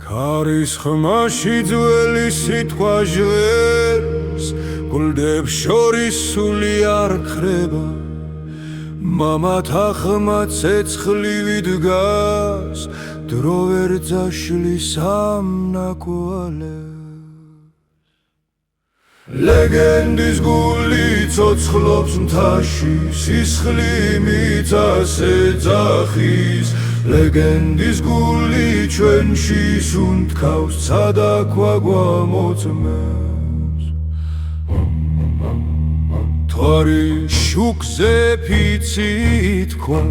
ქარის ხმაში ძველი სიტყვა ჟღერს, გულდებს შორის სული არ ქრება, მამათა ხმა ცეცხლივი დგას, დრო ვერ ძაშლის ამ ნაკვალებს. ლეგენდის გული ცოცხლობს მთაში, სისხლი მიწას ეძახის. ლეგენდის გული ჩვენში სუნთქავს, ცადაქვა გვამოწმებს. მთვარი შუქზე ფიცი ითქვა,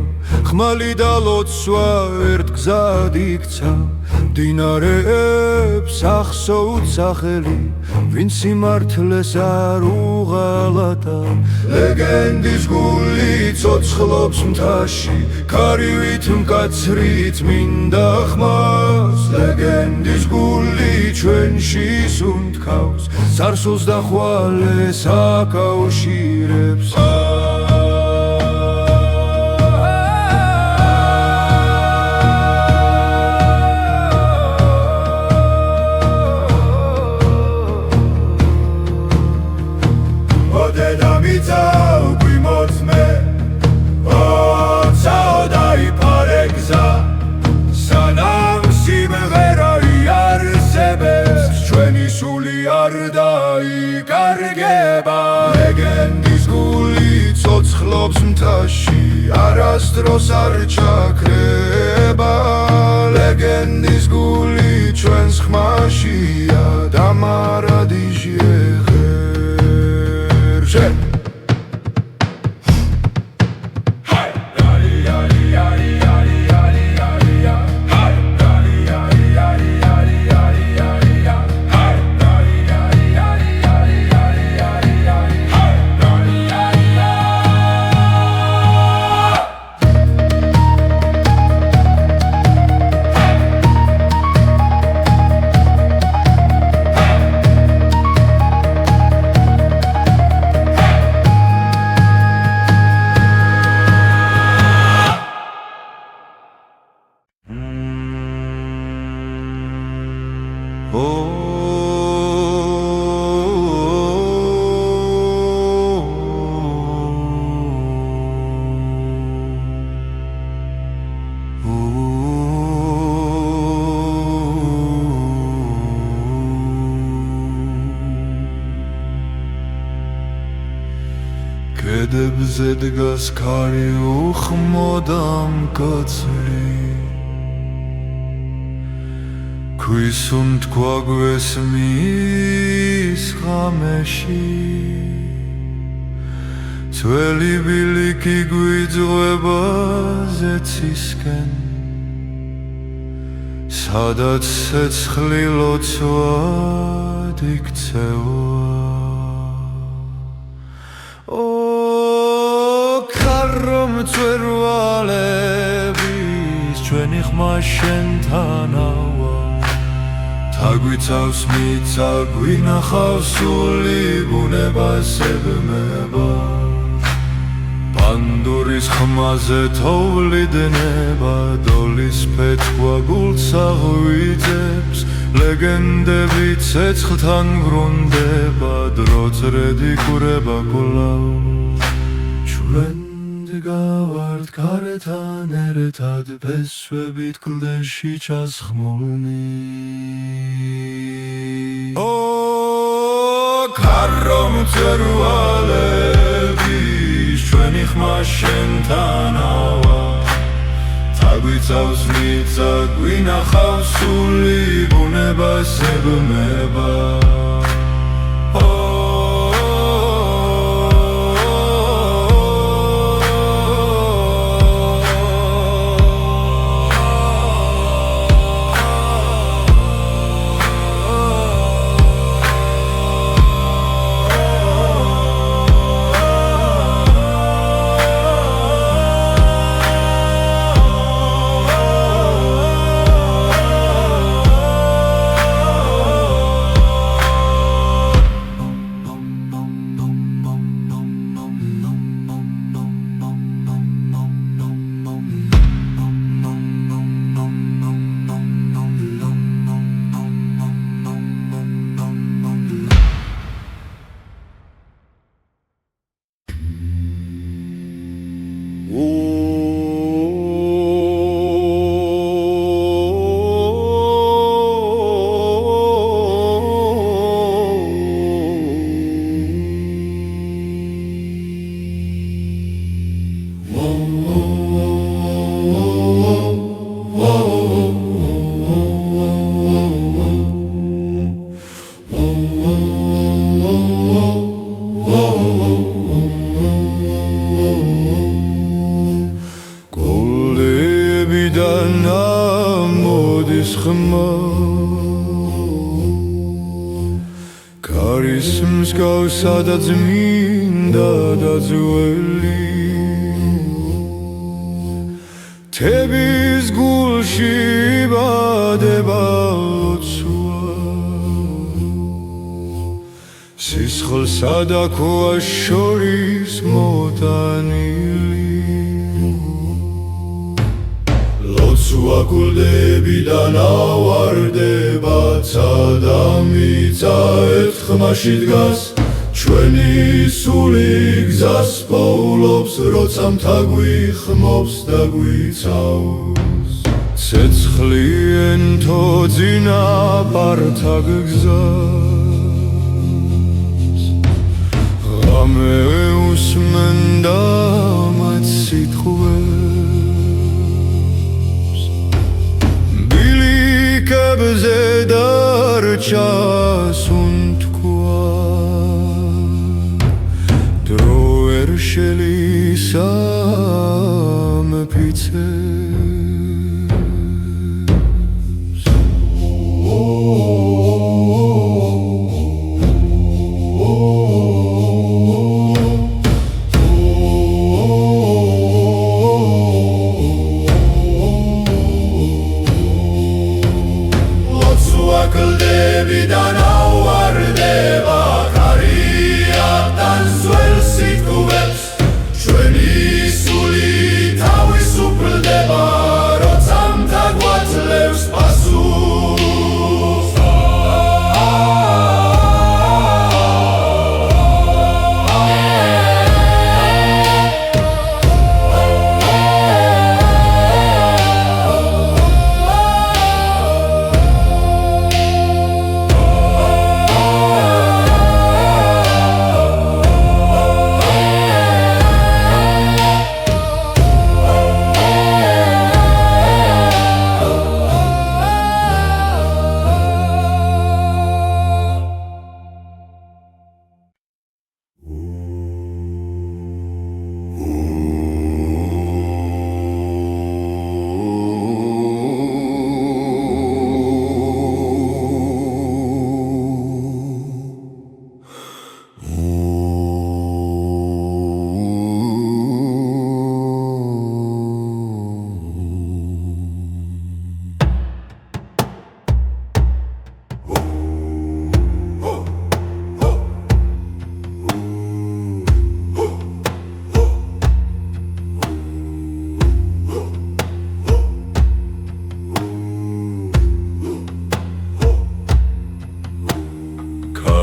ხმალი და ლოცვა ერთ გზად იქცა. მდინარეებს ახსოვთ სახელი, ვინც სიმართლეს არ უღალატა. ლეგენდის გული ცოცხლობს მთაში, ქარივით მკაცრით მინდა ხმას. ლეგენდის გული ჩვენში სუნთქავს, სარსულს და ხვალეს აკავშირებს. ლეგენდის გული ცოცხლობს მთაში, არასდროს არ ჩაქრება. ლეგენდის გული ჩვენს ხმაშია, დამარადი ჟღერს. კედებზე დგას ქარი უხმოდამ კაცრი, ქვის უთქვა გვესმის ღამეში. ძველი ბილიკი გვიძღვება ზეცისკენ, სადაც ცეცხლი ლოცვად იქცევა. მწვერვალების ჩვენი ხმა შენთანავა, თაგვიცავს მიწა, გვინახავს სული, ბუნებას ებმება. პანდურის ხმაზე თოვლიდნება, დოლის ფეთქვა გულს აღვიძებს. ლეგენდები ცეცხლთან ბრუნდება, დრო წრედი კურება კვლავ. ჩვენ გავართ გარეთან ერთად, ფესვებით კლდეში ჩასხმულნი. ქარო მწვერვალების ჩვენი ხმა შენთანავა, თაგვიცავს მიწა, გვინახავს სული, ბუნებას ებმება. შორის ხმა კარის მსგავსა და წმინდა და ძველი თების გულში იბადება ლოცვა სისხლსა და ქვას შორის მოტანილი ლოცვა გულდებიდან ავარდება და მიწა ერთხმაში დგას ჩვენი სული გზას პოულობს როცა მთა გვიხმობს და გვიცავს ცეცხლი ენთო წინაპართა გზას ღამე უსმენდა მათ სიტყვებს ბილიკებზე დარჩა შელისა მეფიცებს ლოცვა გლდებიდან ავარდება კარიატან ძველ სიტყვებს ჩვენი სული თავისუფლდება როცა მთა გვაძლევს პასუხს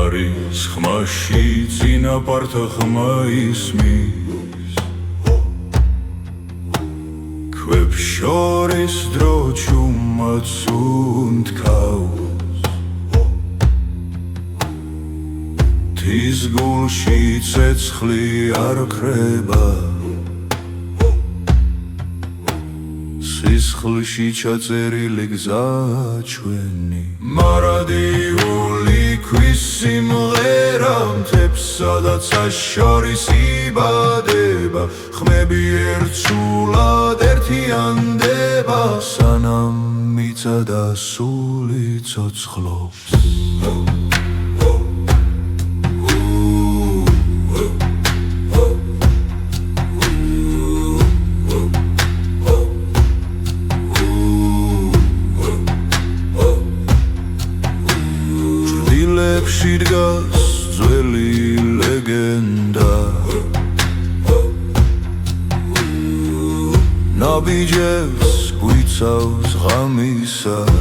კარის ხმაში წინაპართა ხმა ისმის ქვებს შორის დრო ჩუმად უნთქავს თის გულში ცეცხლი არ ხრება სისხლში ჩაწერილი გზა ჩვენი მარადიული ქვის სიმღერა მთებსა და ცას შორის იბადება ხმები ერთსულად ერთიანდება სანამ მიწა და სული ცოცხლობს დგას ძველი ლეგენდა ნაბიჯებს გვიცავს ღამისას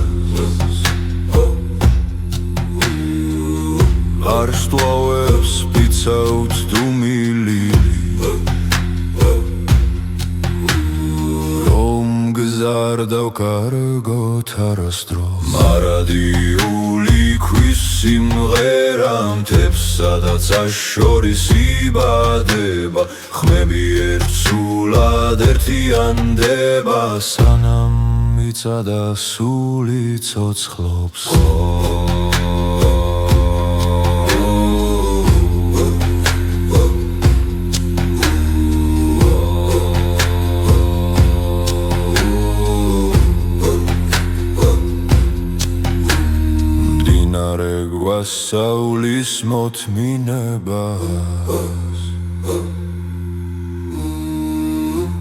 არ სტვავებს ვიცავთ დუმილი რომ გზარ დავკარგოთ არასდროს მარადიული ქვის სიმღერა მთებსა და ცას შორის იბადება ხმები ერთსულად ერთიანდება სანამ მიწა და სული ცოცხლობს სასავლის მოთმინებას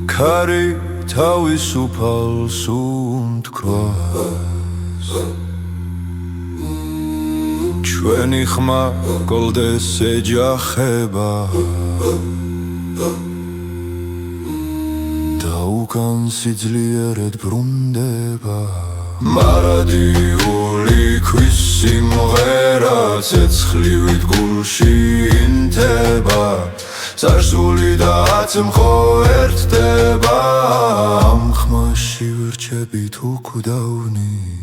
ქარი თავისუფალს უთქვას ჩვენი ხმა გოლდეს ეჯახება და უკან სიძლიერად ბრუნდება მარადიული ქვის სიმღერა ცეცხლივით გულში ინთება სარსული და აცმხო ერთდება ამ ხმაში ვირჩებით უკვდავნი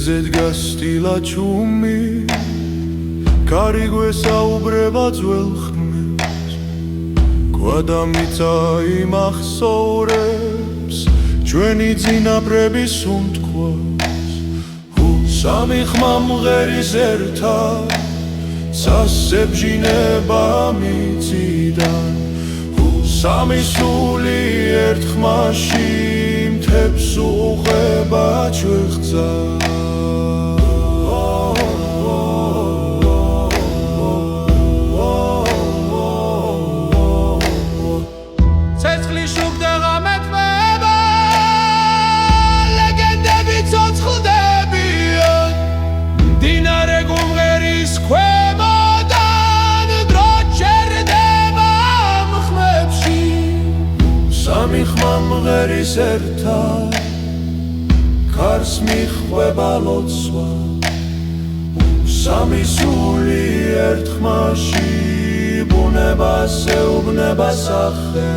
დგას სტილა ჩუმი კარი გვესაუბრება ძველ ხმებს გვადამიცა იმახსოვრებს ჩვენი წინაპრების უთქვას სამი ხმა მღერის ერთად სასებჟინება მიწიდან სამი სული ერთ ხმაში მთებს უყვება ჩვეხძა მღერის ერთად ქარს მიხვება ლოცვა სამი სული ერთ ხმაში ბუნებას ეუბნება სახე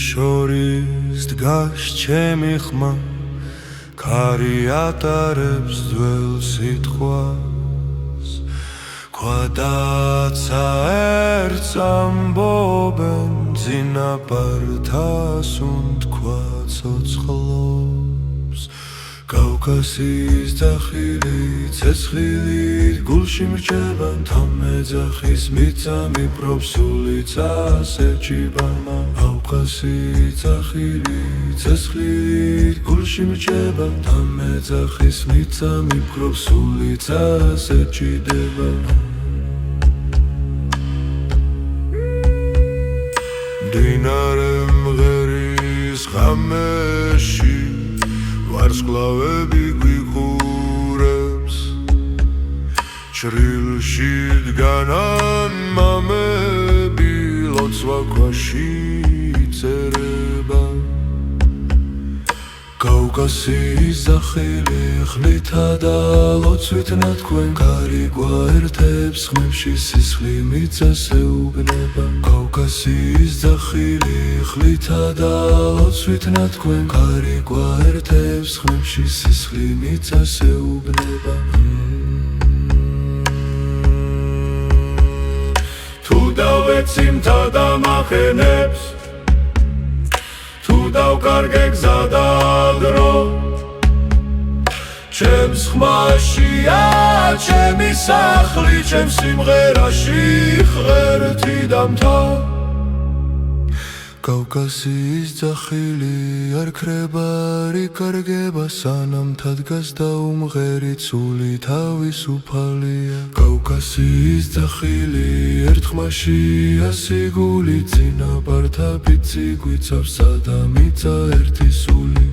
შორის დგას ჩემი ხმა ქარი ატარებს ძველ სიტყვას ქვადაცა ერთს ამბობენ წინაპართას უთქვა ცოცხლობს კავკასიის ძახილი ცეცხლილით გულში მრჩება თამეძახის მიწამი პროფსულიც ასერჩიბამა კავკასიის ძახილი ცეცხლილით გულში მრჩება თამეძახის მიწამი პროფსულიც ასერჩიდება მდინარე მღერის ღამეში ვარსკვლავები გვიყურებს ჩრილში დგანან მამები ლოცვა ქვაში იწერება კავკასიის ძახილი ხლითა და ლოცვით ნათქვენ გარიგვა ერთებს ხმებში სისხლი მიწას ეუბნება კავკასიის ძახილი ხლითა და ლოცვით ნათქვენ გარიგვა ერთებს ხმებში სისხლი მიწას ეუბნება თუ დავეციმთა და მახენებს თუ დავკარგე გზა და დრო ჩემს ხმაშია ჩემი სახლი ჩემს სიმღერაში ღერთი დამთა კავკასიის ძახილი არ ქრება არ იკარგება სანამ თადგას და უმღერი ცული თავისუფალია კავკასიის ძახილი ერთ ხმაშია სიგული წინაპართა ბიცი გვიცავს სადა მიწა ერთი სული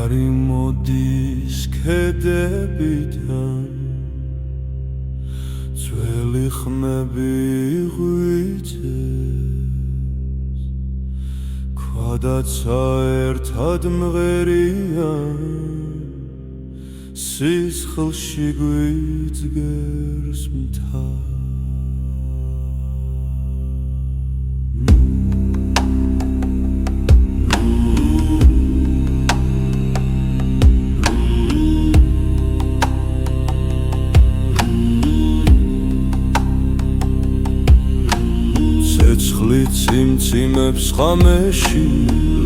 კარი მოდის ქედებიდან ძველი ხმები ღვიძებს ქვადაცა ერთად მღერიან სისხლში გვიძგერს მთა ციმციმებს ხამეში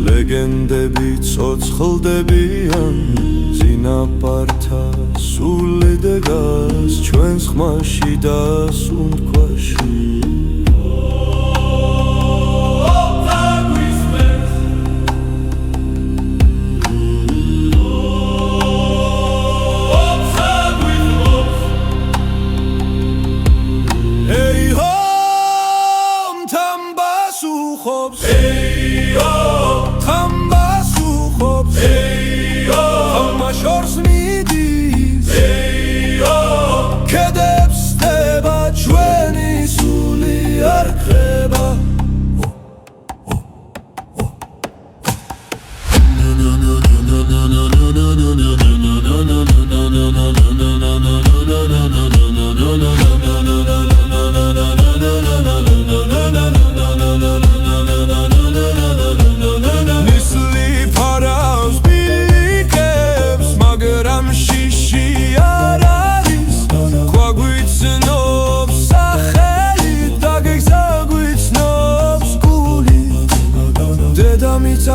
ლეგენდები ცოცხლდებიან წინაპართა სული დგას ჩვენს ხმაში და სუნთქვაში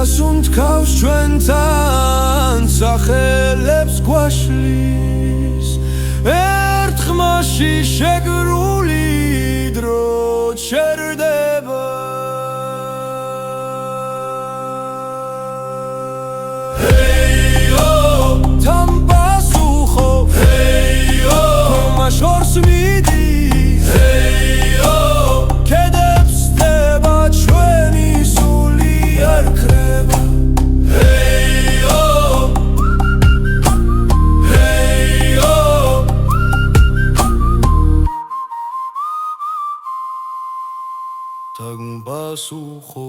Sundkaus ჩვენთან სახელებს გვაშლის ერთხმაში მაშინ შეგრული დრო ჩერდება თან პასუხო მაშორს მიდის კედებს ხდება ჩვენი სული არ ქრება თან პასუხო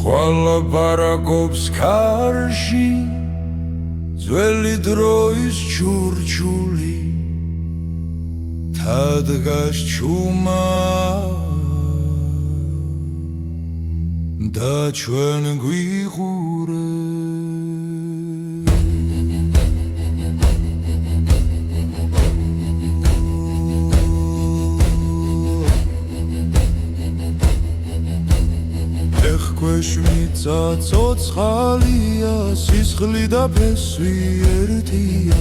ყველა ბარაკობს კარში ძველი დროის ჩურჩული თადგას ჩუმა და ჩვენ გვიღურე ხვეშმიცა ცოცხალია სისხლი და ფესვი ერთია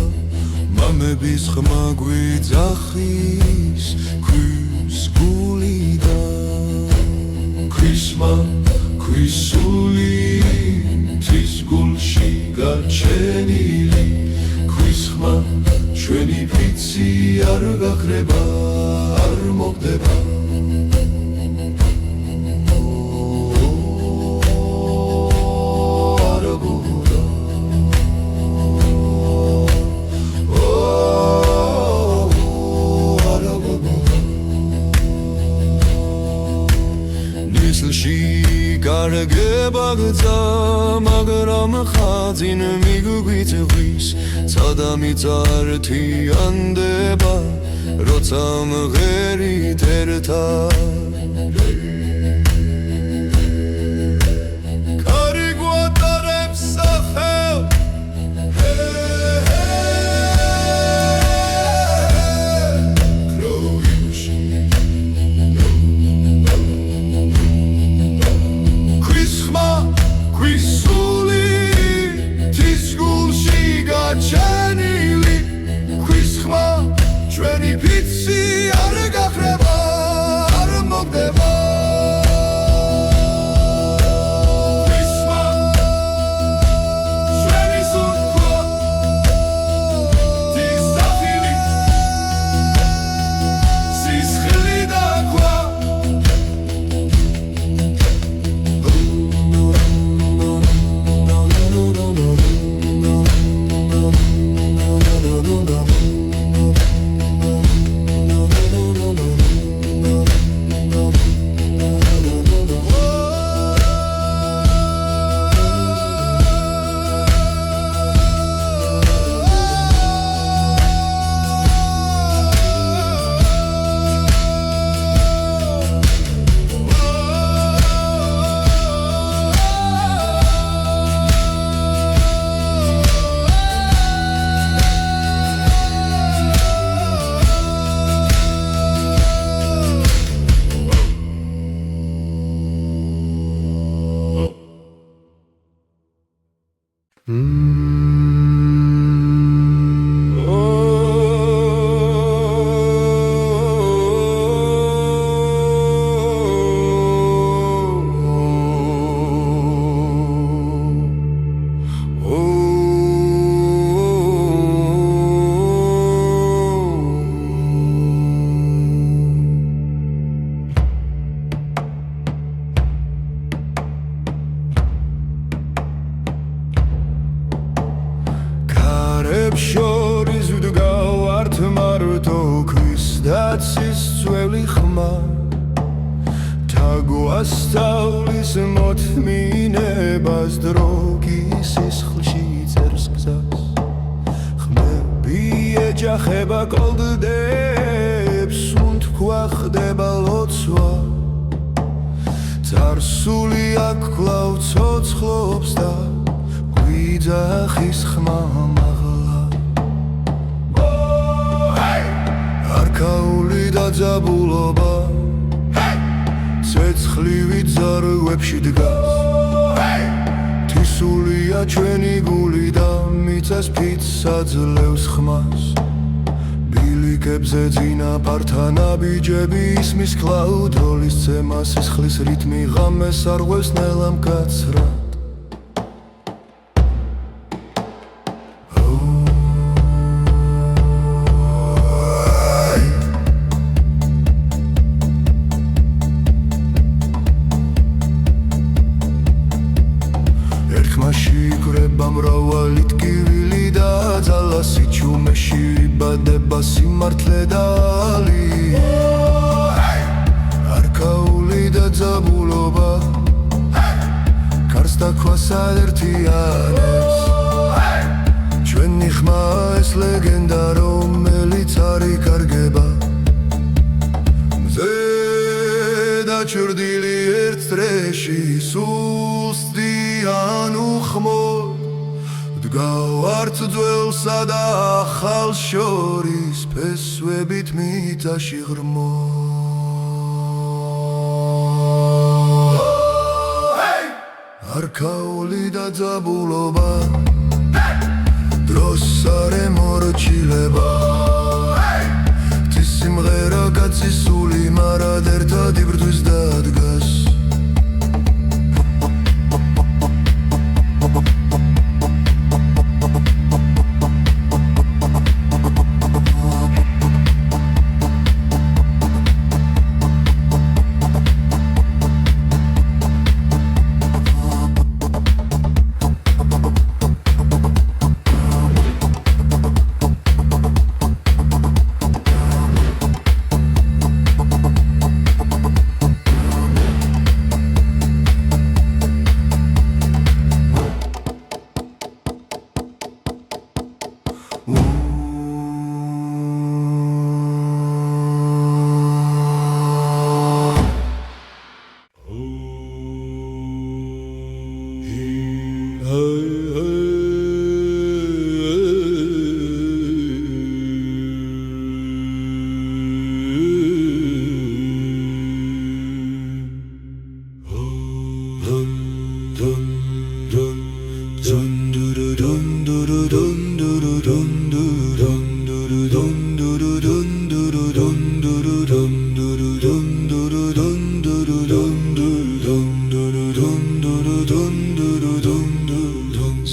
მამების ხმა გვიძახის ქვის გულიდან ქვისმა ქვისული თვის გულში გაჩენილი ქვის ხმა ჩვენი ფიცი არ გაქრება არ მოგდება გარგება გზა მაგრამ ხაზინ მიგვიწვის სადამი წართიანდება როცა მღერით ერთად კარი გვატარებს სახელ ჩენილი ქვის ხმა ჩვენი ფიცი არ გაქრება არ მოგდება ხმა თაგვასწავლის მოთმინებას დრო სისხლში წერს გზას ხმები ეჯახება კოლდდებს უთქვა ხდება ლოცვა წარსული აქ კვლავ ცოცხლობს და გვიძახის ხმა მაღლა არქაული დაძაბულობა ცეცხლივი ძარღვებში დგას თისულია ჩვენი გული და მიწას ფიცს აძლევს ხმას ბილიკებზე წინაპართა ნაბიჯები ისმის კლაუდროლის ცემა სისხლის რიტმი ღამეს არღვევს ნელა მკაცრად შიგრება მრავალი ტკივილი და ძალა სიჩუმეში ვიბადება სიმართლე და ალი არქაული და ძაბულობა კარს დაქვას აერთიანებს ჩვენი ხმა ეს ლეგენდა რომელიც არ იკარგება მზე დაჩრდილი ერთ წრეში სულსდიან უხმოდ დგავართ ძველსა და ახალს შორის ფესვებით მიწაში ღრმო არქაული და ძაბულობა დროს არ ემორჩილება სიმღერა გაცისული მარად ერთად იბრძვის და დგას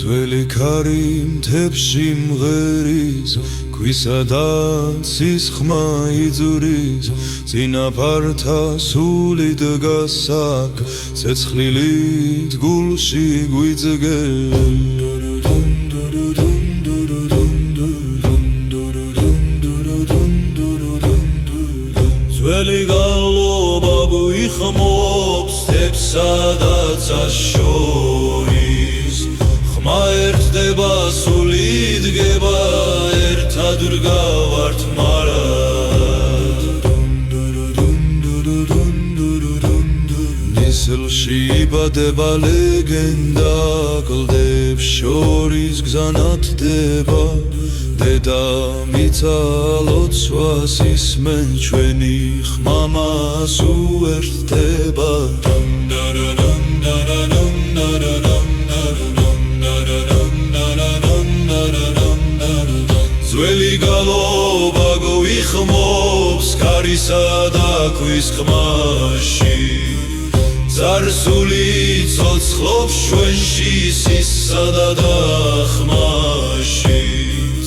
ძველი ქარი მთებში სიმღერის ქვისა და ცის ხმა იძურის წინაპართა სული დგას აქ ცეცხლილით გულში გვიძგენ ძველი გალობა გვიხმობს თებსა და ცას შორის ხმა ერთდება სული დგება ერთად დგავართ მარად ნისლში იბადება ლეგენდა კლდებს შორის გზა ნათდება დედამიწა ლოცვას ისმენ ჩვენი ხმა მას უერთდება ძველი გალობა გვიხმობს ქარისა და ქვის ხმაში წარსული ცოცხლობს ჩვენში სისა და დახმაში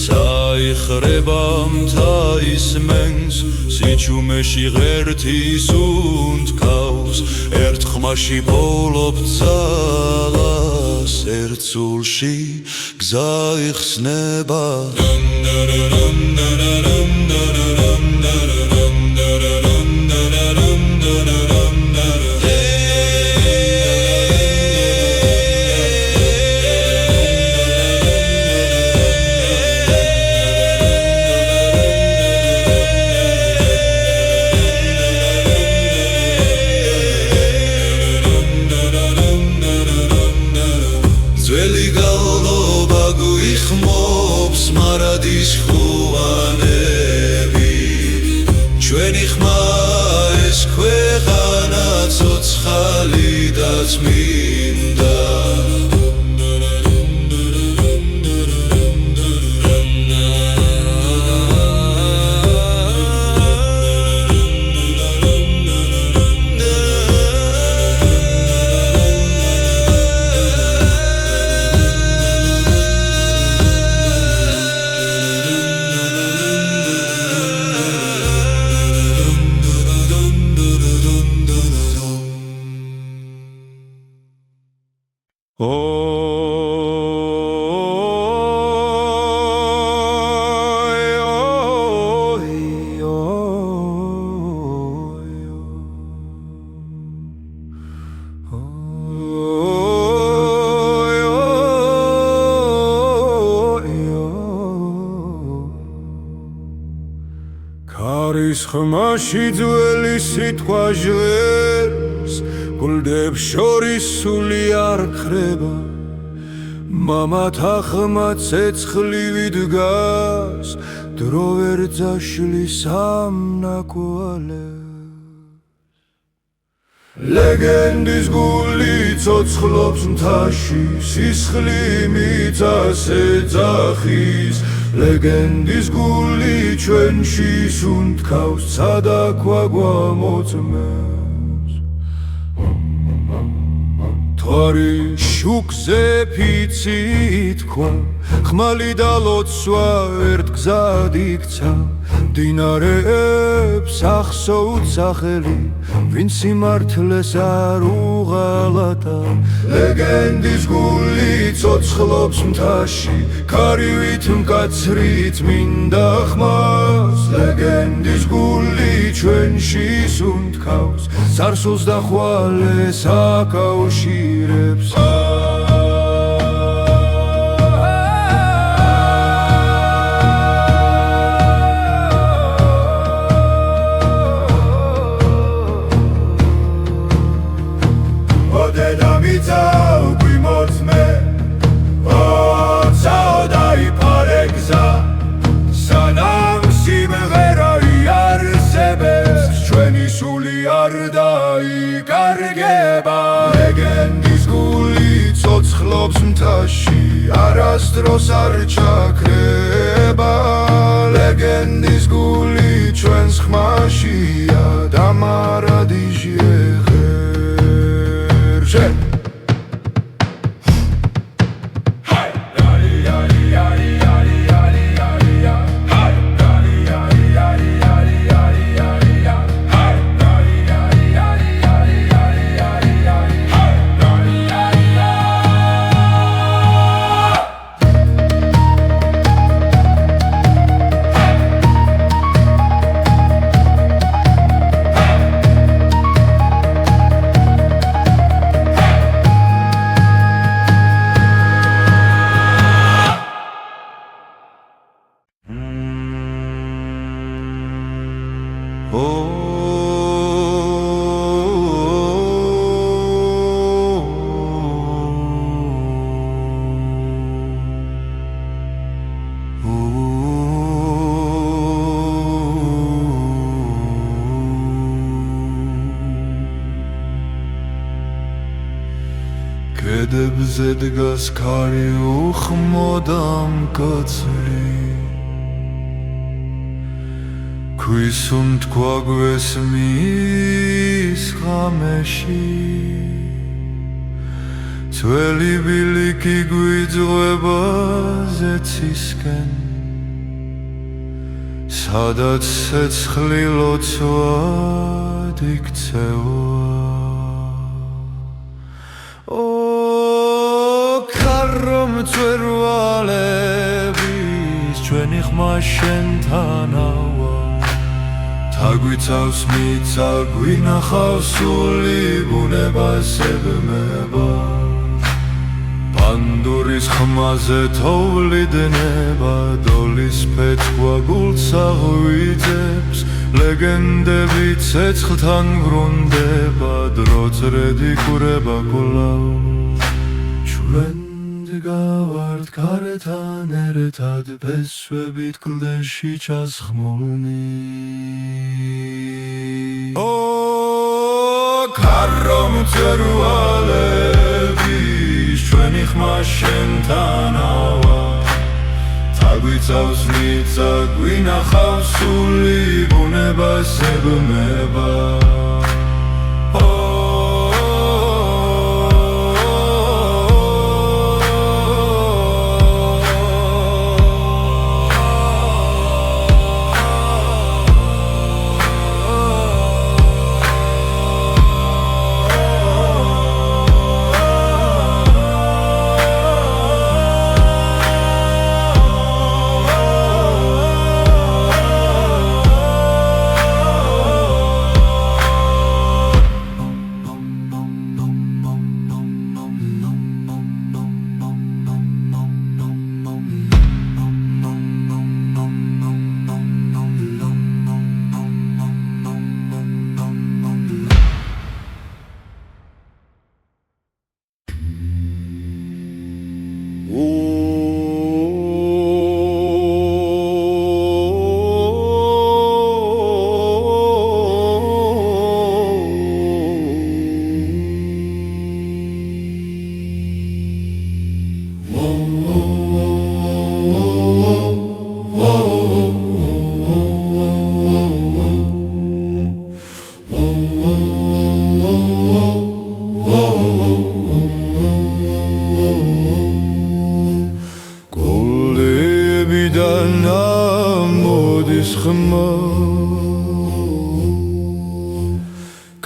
წაიხრება მთა ისმენს სიჩუმეში ღერთის უნთქავს ერთ ხმაში პოვლობ ძალას ერთ სულში გზა იხსნება მინდა ქარის ხმაში ძველი სიტყვა ჟღერს გულდებს შორის სული არ ხრება მამათა ხმა ცეცხლივი დგას დრო ვერ ძაშლის ამ ნაკვალებს ლეგენდის გული ცოცხლობს მთაში სისხლი მიწას ეძახის ლეგენდის გული ჩვენში სუნთქავს ცადაქვა გვამოწმებს თვარი შუქზე ფიცი ითქვა ხმალი და ლოცვა ერთ გზად იქცა მდინარეებს ახსოვთ სახელი ვინც სიმართლეს არ უღალატა ლეგენდის გული ცოცხლობს მთაში ქარივით მკაცრით მინდა ხმას ლეგენდის გული ჩვენში სუნთქავს სარსულს და ხვალეს აკავშირებს ლეგენდის გული ცოცხლობს მთაში არასდროს არ ჩაქრება ლეგენდის გული ჩვენს ხმაშია და მარადიჟი ეხერშე კედებზე დგას ქარი უხმოდამ კაცრი ქვისუნთქვა გვესმის ღამეში ძველი ბილიკი გვიძღვება ზეცისკენ სადაც ცეცხლი ლოცვად იქცევა მწვერვალების ჩვენი ხმა შენთანავა თაგვიცავს მიწა გვინახავს სული ბუნებას ებმება პანდურის ხმაზე თოვლიდნება დოლის ფეცქვა გულს აღვიძებს ლეგენდები ცეცხლთან ბრუნდება დრო წრედი კურება კვლავ ჩვენ გავართ ქართან ერთად ფესვებით კლდეში ჩასხმულნი ქარო მწვერვალების ჩვენი ხმა შენთანავა თაგვიცავს ნიცა გვინახავს სული ბუნება სებმება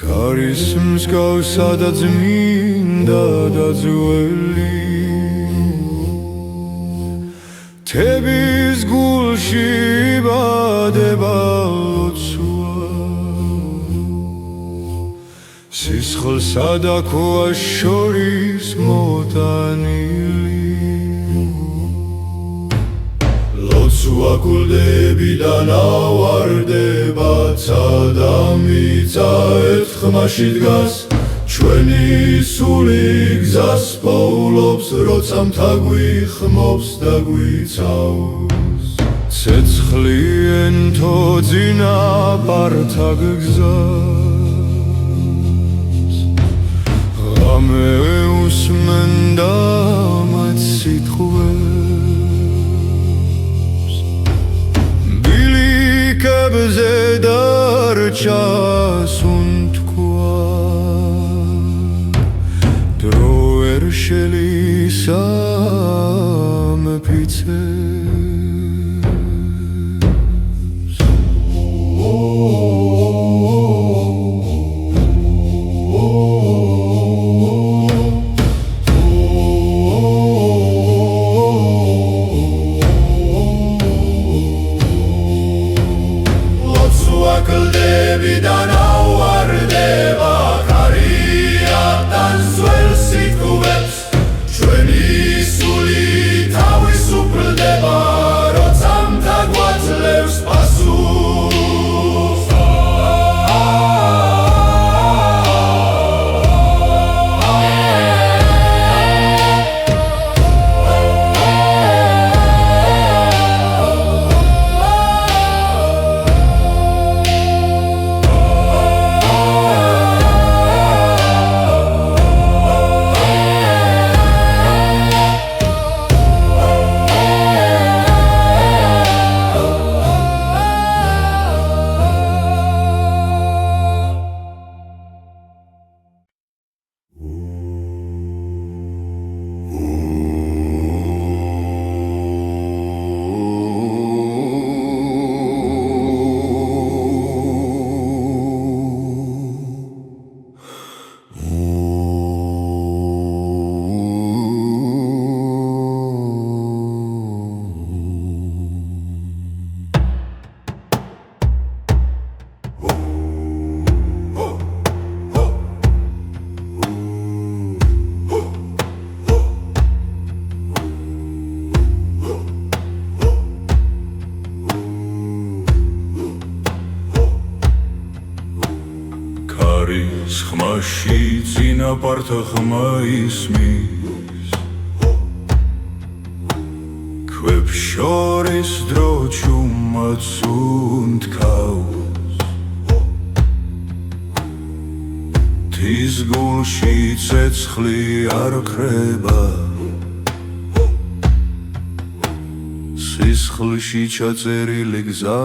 Karis msgawsa da dzminda da dzweli Tebis gulshi badeba lotsua Sisxlsa da koa shoris motanili Lotsua kuldebidan avardeba Tsadamita et ხმაში დგას ჩვენი სული გზას პოულობს როცა მთაგვიხმობს და გვიცავს ცეცხლიან თოძინა პართაგ გზას ღამე უსმენდა მათ სიტყვებს ბილიკებზე დარჩა Shelisa me pizzes Lotsu akldebi da nauardeba karia tanzuel sitkuvet არის ხმაში წინაპართ ხმა ისმის ქვებს შორის დრო ჩუმაც უნთქავს ის გულში ცეცხლი არ ქრება სისხლში ჩაწერილი გზა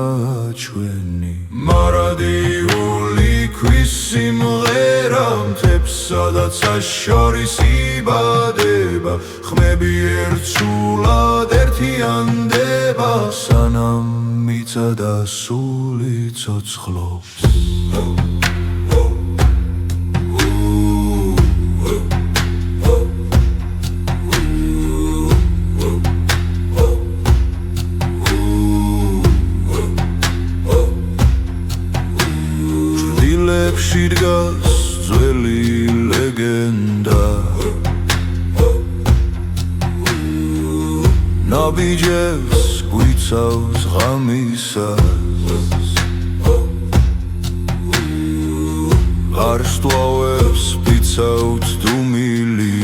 ჩვენი მარადიული ქვის სიმღერა მთებს სადაც შორის იბადება ხმები ერთსულად ერთიანდება სანამ მიწა და სული ცოცხლობს დილებში დგას ძველი ლეგენდა ნაბიჯებს გვიცავს ღამისას ვარსკვლავებს ვიცავთ დუმილი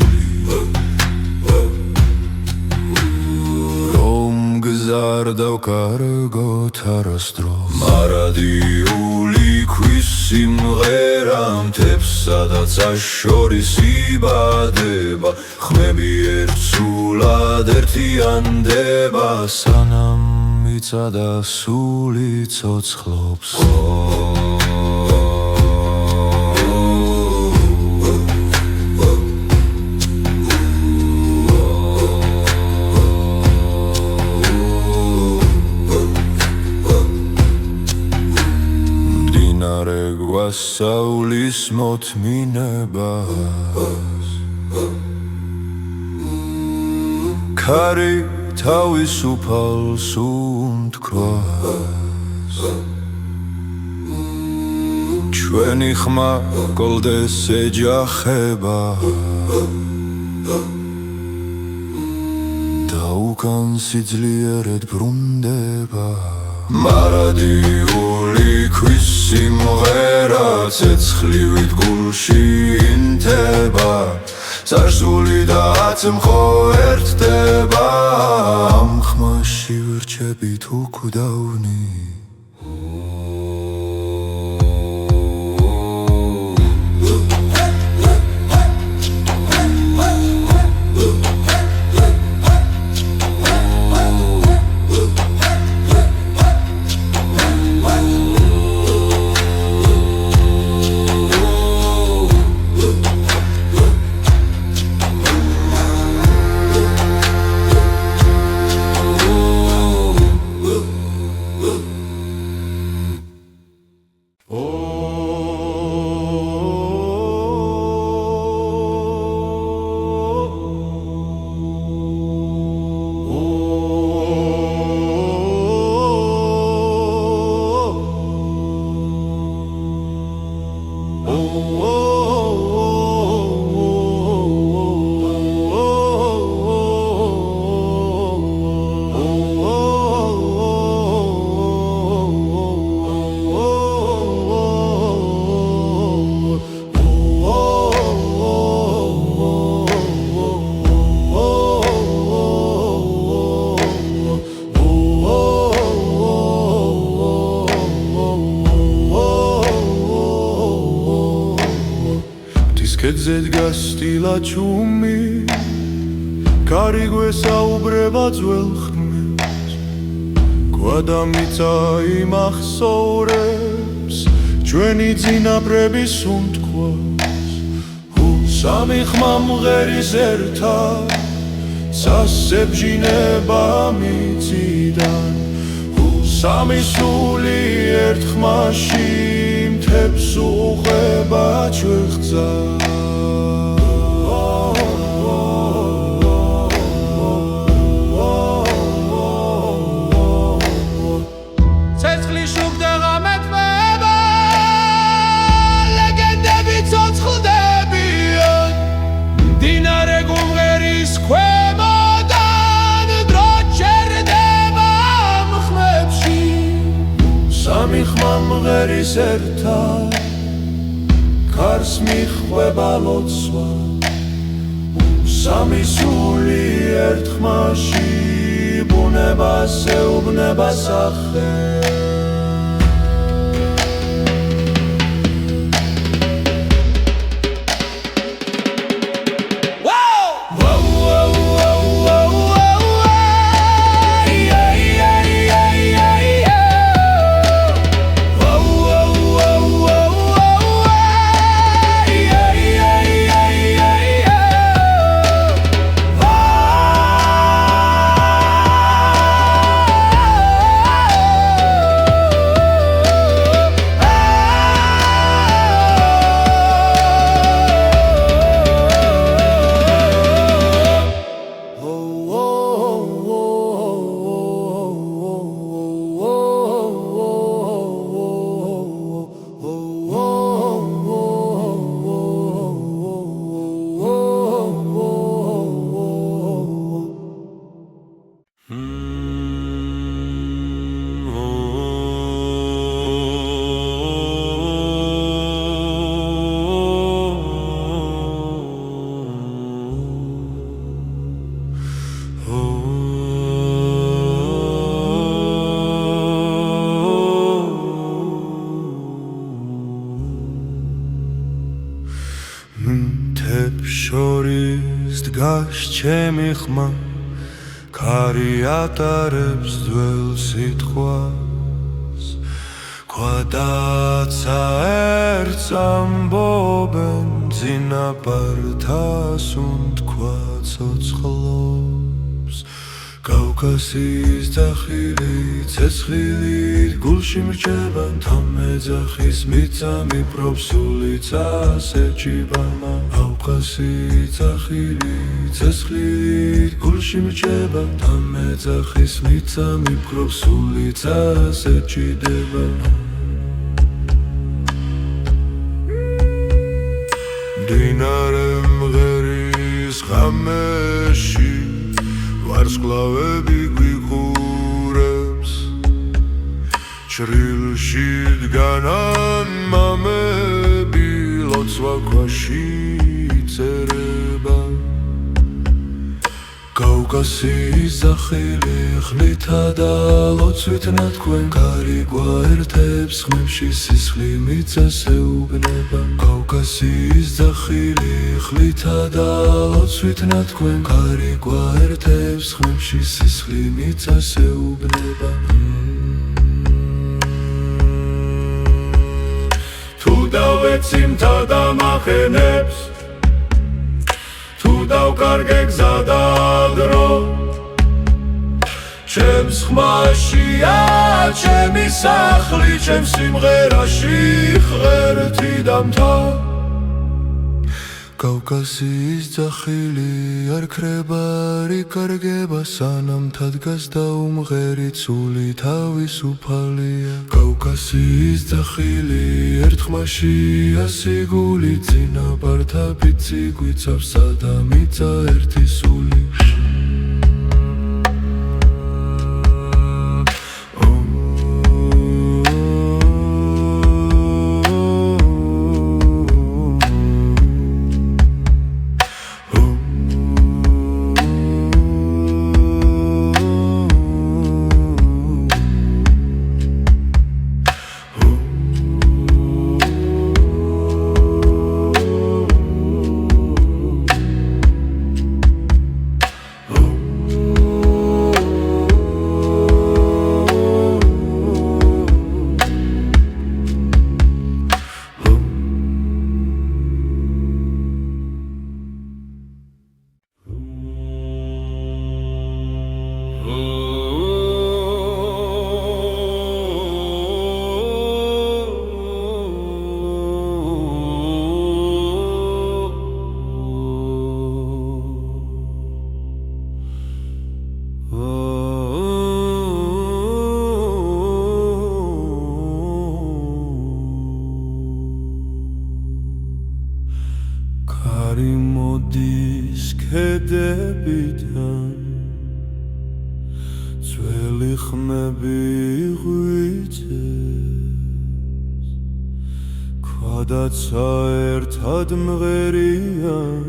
რომ გზარ დავკარგოთ არასდროს მარადიული ქვის სიმღერა მთებს სადაც შორის იბადება ხმები ერთსულად ერთიანდება სანამ მიწა და სული ცოცხლობს გვასწავლის მოთმინებას ქარი თავისუფალს უთქვას ჩვენი ხმა გოლდეს ეჯახება და უკან სიძლიერად ბრუნდება მარადიული ქვის სიმღერა ცეცხლივით გულში ინთება წარსული და აწმყო ერთდება ამ ხმაში ვირჩებით უკვდავნი ქედზე დგას სტილა ჩუმი კარი გვესაუბრება ძველ ხმებს გვადა მიწა იმახსოვრებს ჩვენი წინაპრების უთქვას სამი ხმა მღერის ერთად სასებჟინება მიწიდან სამი სული ერთ ხმაში მთებს უყვება ჩვეხძა მღერის ერთად ქარს მიხვება ლოცვა სამი სული ერთ ხმაში ბუნებას ეუბნება სახე დგას ჩემი ხმა ქარი ატარებს ძველ სიტყვას ქვადაცა ერთს ამბობენ ძინაპართას უთქვა ცოცხლობს კავკასიის ძახილი ცეცხლით გულში მრჩება თამეძახის მიწა მიპრობს სულიცას ეჭიბამა კავკასიის ძახილი ცეცხლით გულში მრჩება თამეძახის მიწა მიპრობს სულიცას ეჭიდება მდინარე მღერის ღამეში ვარსკვლავები გვიყურებს ჩრილში დგანან მამები ლოცვა ქვაში წერება კავკასიის ძახილი ხლითა და ლოცვით ნათქვენ კარი გვაერთებს ხმებში სისხლი მიწას ეუბნება კავკასიის ძახილი ხლითა და ლოცვით ნათქვენ კარი გვაერთებს ხმებში სისხლი მიწას ეუბნება თუ დავეციმთა და მახენებს დავკარგე გზა და დრო ჩემს ხმაშია ჩემი სახლი ჩემს სიმღერაში ღერთი დამთა კავკასიის ძახილი არ ქრება არ იკარგება სანამ თადგას და უმღერი ცული თავისუფალია კავკასიის ძახილი ერთ ხმაშია სიგული ძინაპართა ფიცი გვიცავს სადა მიწა ერთი სული კარი მოდის ქედებიდან ძველი ხმები ღვიძებს ქვადაცა ერთად მღერიან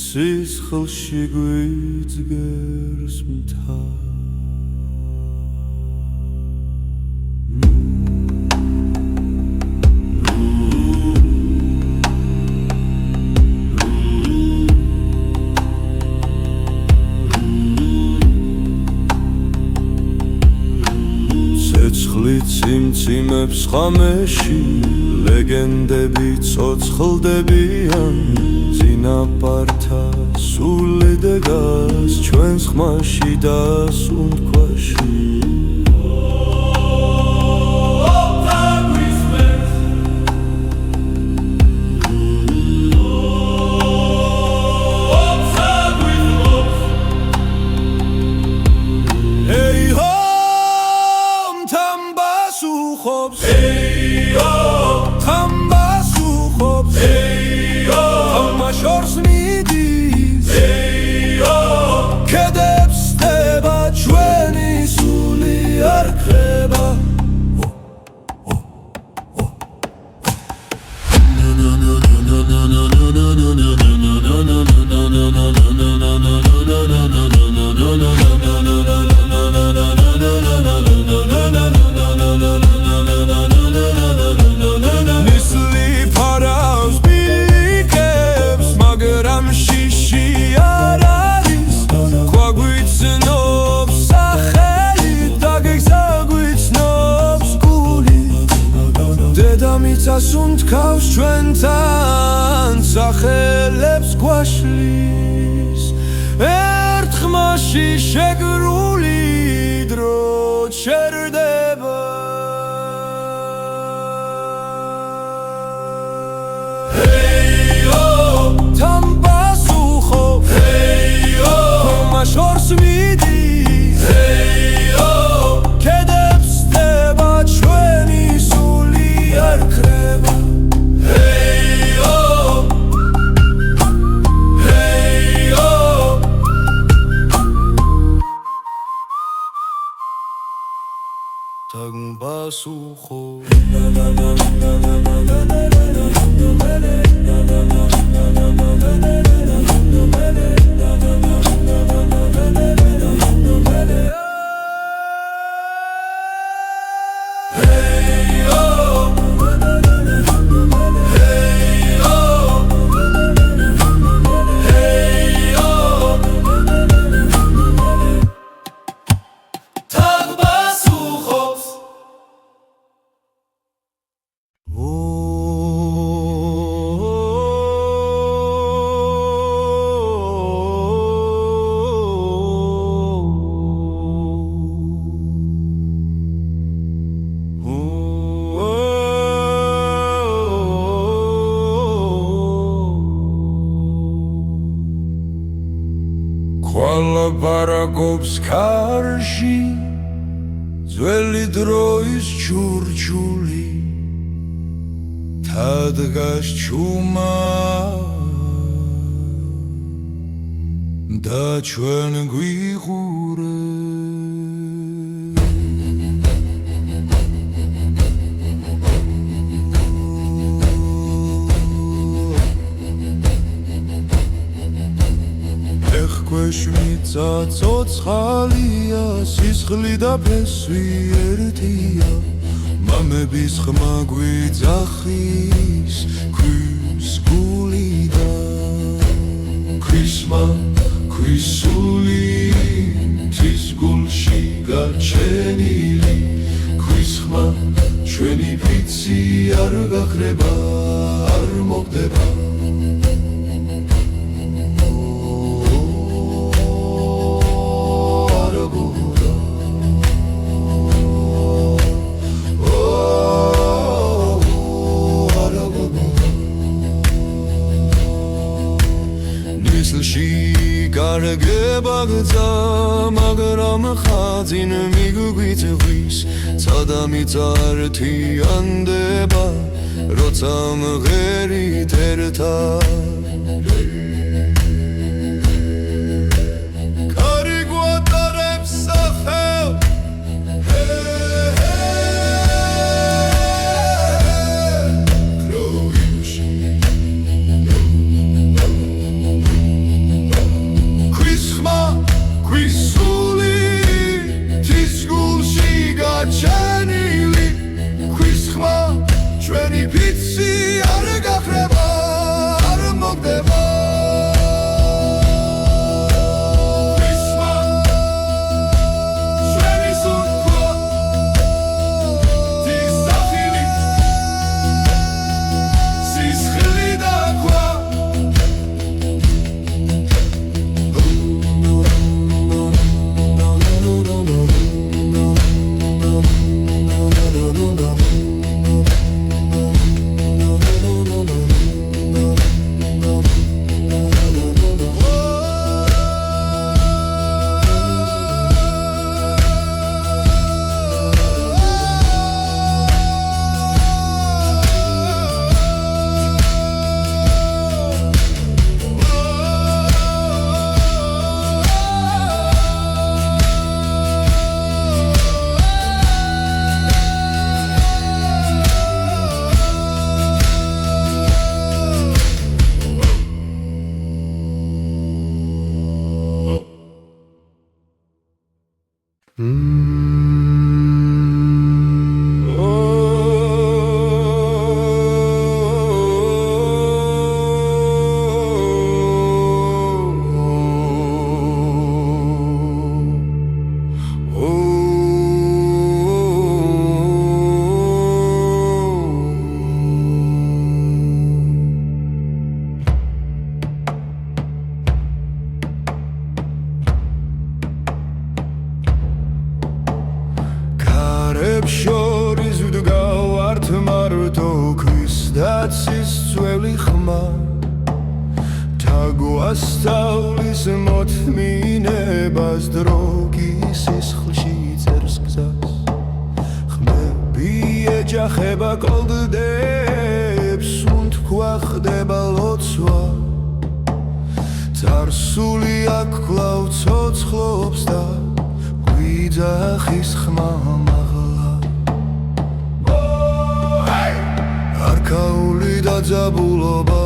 სისხლში გვიძგერს მთა ციმციმებს ხამეში ლეგენდები ცოცხლდებიან ძინაპართა სული დგას ჩვენს ხმაში და სუნთქვაში შორს მიდის ქედებს დება ჩვენ გასუნთქავს ჩვენთან სახელებს გვაშლის ერთ ხმაში შეგრული დრო ჩერდება თან პასუხო მაშორს მიდის კედებს დება ჩვენი სული არ ქრება თან პასუხო Ყველა ბარაკობს კარში ძველი დროის ჩურჩული თადგას ჩუმა და ჩვენ გვიყურებ ხვეშმიცა ცოცხალია სისხლი და ფესვი ერთია მამების ხმა გვიძახის ქვის გულიდან ქვისმა ქვისული თის გულში გაჩენილი ქვის ხმა ჩვენი ფიცი არ გაქრება არ მოგდება გარგება გზა მაგრამ ხაზინ მიგვიწვის ცადა მიწართიანდება როცა მღერით ერთად კარი გვატარებს სახელ ჩენილი ქვის ხმა ჩვენი ფიცი არ გაქრება არ მოგდება ძველი ხმა თაგვასწავლის მოთმინებას დრო სისხლში წერს გზას ხმები ეჯახება კოლდდებს უთქვა ხდება ლოცვა წარსული აქ კვლავ ცოცხლობს და გვიძახის ხმა მაღლა არქაული დაძაბულობა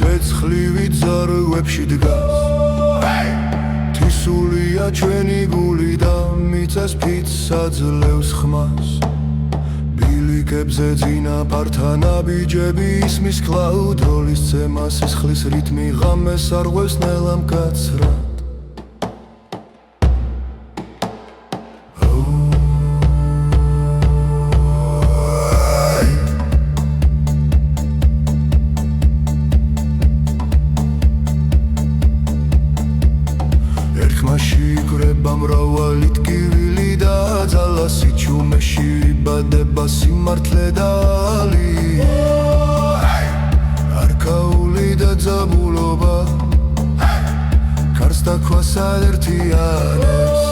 ცეცხლივი ძარღვებში დგას თისულია ჩვენი გული და მიწას ფიცს აძლევს ხმას ბილიკებზე წინაპართან აბიჯები ისმის კლავ დროლის ცემა სისხლის რითმი ღამეს არღვევს ნელა მკაცრად შიგრება მრავალი ტკივილი და ძალა სიჩუმეში ვიბადება სიმართლე და ალი არქაული და ძაბულობა კარს დაქვას აერთიანებს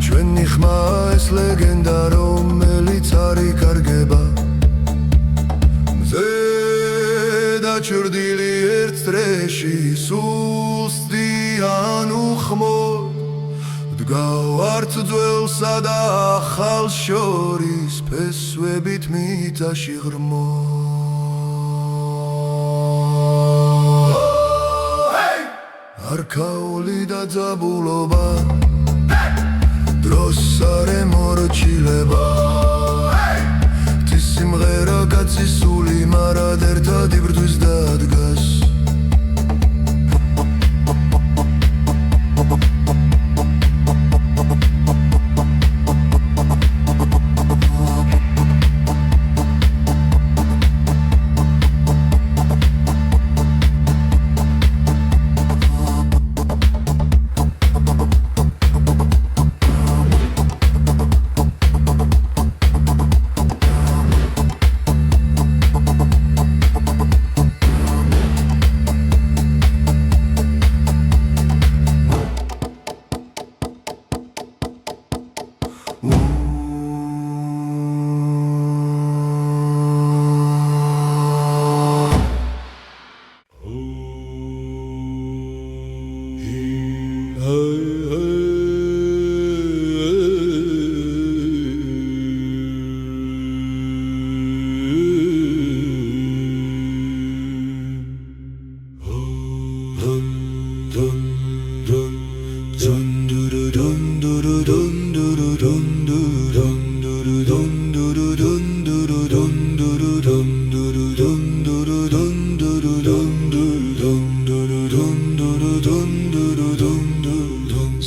ჩვენი ხმა ეს ლეგენდა რომელიც არ იკარგება მზე დაჩრდილი ერთ წრეში სულსდიან უხმოდ დგავართ ძველსა და ახალს შორის ფესვებით მიწაში ღრმო არქაული და ძაბულობა დროს არ ემორჩილება სიმღერა გაცისული მარად ერთად იბრძვის და დგას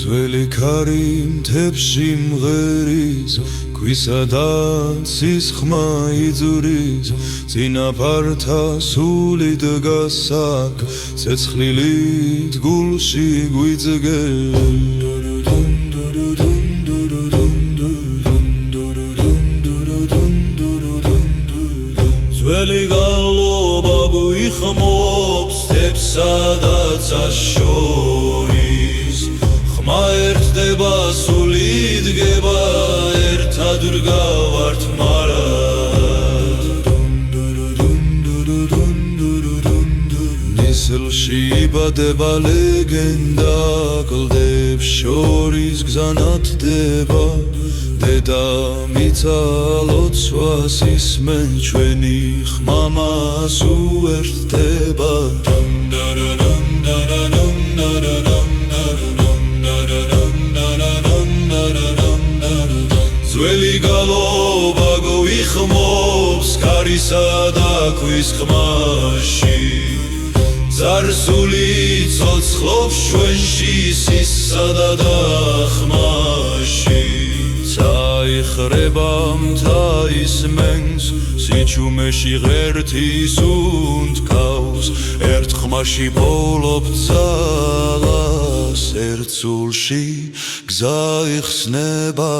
ძველი ქარი მთებში მღერის ქვისა და ცის ხმა იძურის წინაპართა სული დგას აქ ცეცხლილით გულში გვიძგეს ძველი გალობა გვიხმობს თებსა და ცას შორის ხმა ერთდება სული დგება ერთად ვდგავართ მარად ნისლში იბადება ლეგენდა კლდებს შორის გზა ნათდება დედამიწა ლოცვას ისმენ ჩვენი ხმა მას უერთდება ძველი გალობა გვიხმობს ქარისა და ქვის ხმაში ზარსული ცოცხლობს ჩვენში სისა და დახმაში წაიხრება მთა ისმენს სიჩუმეში ღერთის უნთქავს ერთ ხმაში პოვლობ ძალას ერთ სულში გზა იხსნება